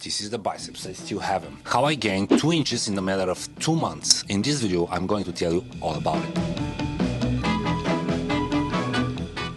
This is the biceps, I still have them. How I gained 2 inches in a matter of 2 months. In this video, I'm going to tell you all about it.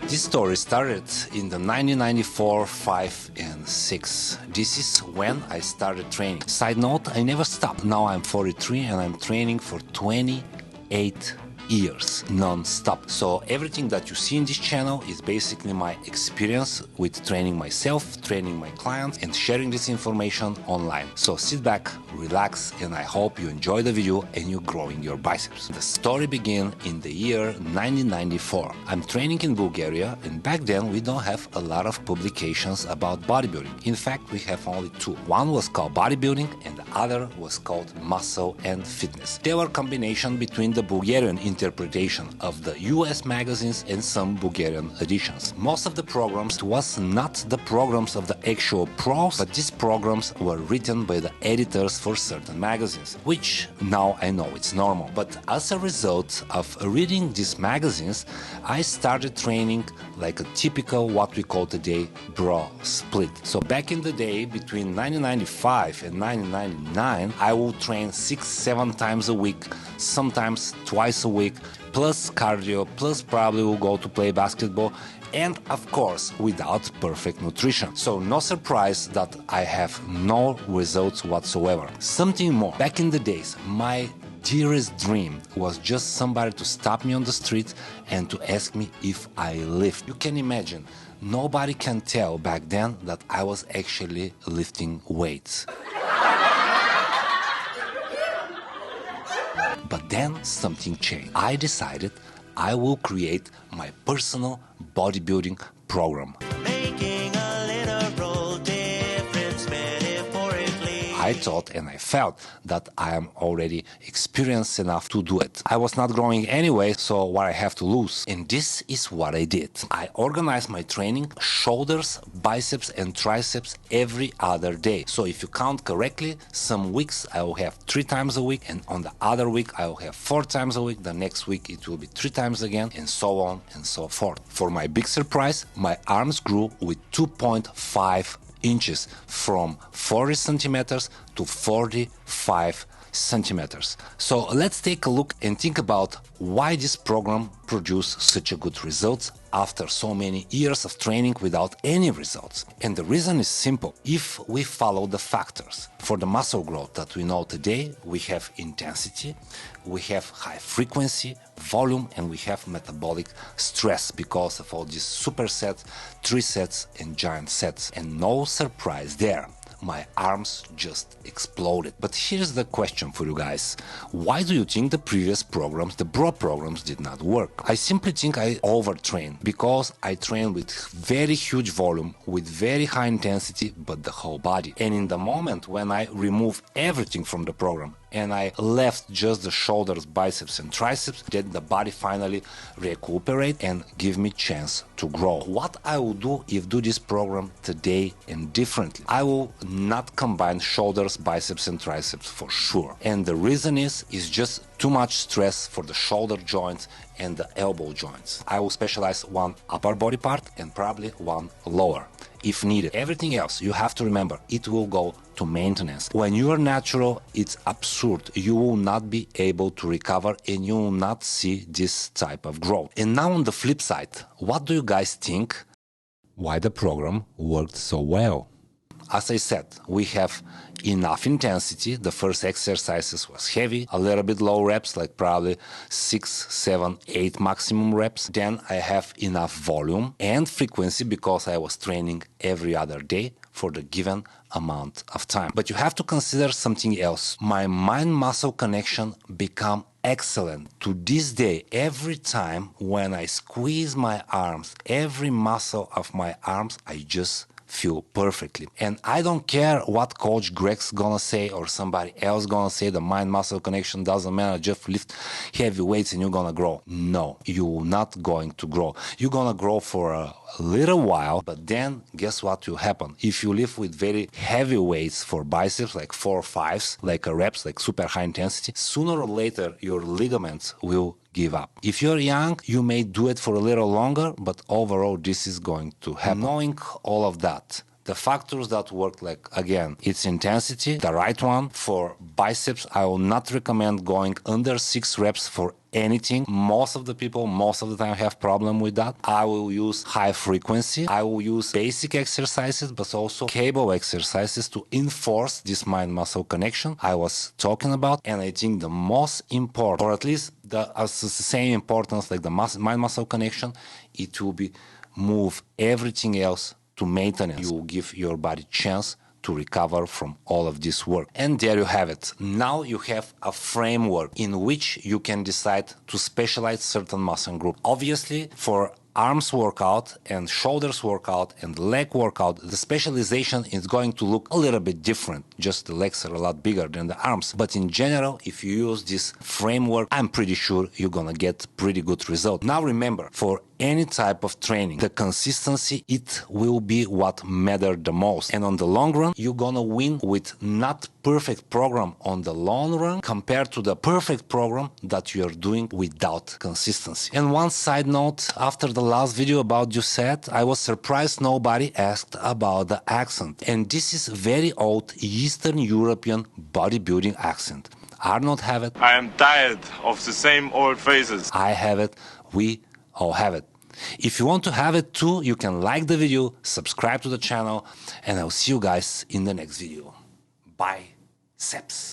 This story started in the 1994, 5 and 6. This is when I started training. Side note, I never stopped. Now I'm 43 and I'm training for 28 years non-stop. So everything that you see in this channel is basically my experience with training myself, training my clients, and sharing this information online. So sit back, relax, and I hope you enjoy the video and you're growing your biceps. The story began in the year 1994. I'm training in Bulgaria, and back then we don't have a lot of publications about bodybuilding. In fact, we have only 2. One was called Bodybuilding and the other was called Muscle and Fitness. They were a combination between the Bulgarian interpretation of the US magazines and some Bulgarian editions. Most of the programs was not the programs of the actual pros, but these programs were written by the editors for certain magazines, which now I know it's normal. But as a result of reading these magazines, I started training like a typical what we call today bro split. So back in the day, between 1995 and 1999, I would train 6-7 times a week, sometimes twice a week, plus cardio, plus probably will go to play basketball, and of course without perfect nutrition. So no surprise that I have no results whatsoever. Something more, back in the days, my dearest dream was just somebody to stop me on the street and to ask me if I lift. You can imagine, nobody can tell back then that I was actually lifting weights. But then something changed. I decided I will create my personal bodybuilding program. I thought and I felt that I am already experienced enough to do it. I was not growing anyway, so what I have to lose? And this is what I did. I organized my training, shoulders, biceps and triceps every other day. So if you count correctly, some weeks I will have 3 times a week, and on the other week I will have 4 times a week. The next week it will be 3 times again, and so on and so forth. For my big surprise, my arms grew with 2.5 inches from 40 centimeters to 45 centimeters. So let's take a look and think about why this program produced such a good results after so many years of training without any results. And the reason is simple. If we follow the factors for the muscle growth that we know today, we have intensity, we have high frequency, volume, and we have metabolic stress because of all these supersets, 3 sets and giant sets. And no surprise there, my arms just exploded. But here's the question for you guys. Why do you think the previous programs, the bro programs, did not work? I simply think I overtrained because I trained with very huge volume, with very high intensity, but the whole body. And in the moment when I remove everything from the program and I left just the shoulders, biceps and triceps, then the body finally recuperate and give me chance to grow. What I will do if do this program today and differently, I will not combine shoulders, biceps and triceps for sure. And the reason is just too much stress for the shoulder joints and the elbow joints. I will specialize one upper body part and probably one lower if needed. Everything else, you have to remember, it will go to maintenance. When you are natural, it's absurd. You will not be able to recover and you will not see this type of growth. And now on the flip side, what do you guys think? Why the program worked so well? As I said, we have enough intensity. The first exercises was heavy, a little bit low reps, like probably 6, 7, 8 maximum reps. Then I have enough volume and frequency because I was training every other day for the given amount of time. But you have to consider something else. My mind-muscle connection become excellent. To this day, every time when I squeeze my arms, every muscle of my arms, I just feel perfectly. And I don't care what coach Greg's gonna say or somebody else gonna say, the mind-muscle connection doesn't matter, just lift heavy weights and you're gonna grow. No, you're not going to grow. You're gonna grow for a little while, but then guess what will happen? If you lift with very heavy weights for biceps, like 4 or 5s, like a reps, like super high intensity, sooner or later your ligaments will give up. If you're young, you may do it for a little longer, but overall this is going to happen. Knowing all of that, The factors that work, like, again, it's intensity, the right one. For biceps, I will not recommend going under 6 reps for anything. Most of the people, most of the time, have problem with that. I will use high frequency. I will use basic exercises, but also cable exercises to enforce this mind-muscle connection I was talking about. And I think the most important, or at least the same importance like the mind-muscle connection, it will be move everything else to maintenance. You will give your body chance to recover from all of this work. And there you have it. Now you have a framework in which you can decide to specialize certain muscle group. Obviously, for arms workout and shoulders workout and leg workout, the specialization is going to look a little bit different. Just the legs are a lot bigger than the arms. But in general, if you use this framework, I'm pretty sure you're gonna get pretty good result. Now remember, for any type of training, the consistency, it will be what matters the most. And on the long run, you're gonna win with not perfect program on the long run compared to the perfect program that you're doing without consistency. And one side note, after the last video about you said, I was surprised nobody asked about the accent. And this is very old Eastern European bodybuilding accent. Arnold have it. I am tired of the same old faces. I have it. We all have it. If you want to have it too, you can like the video, subscribe to the channel, and I'll see you guys in the next video. Biceps.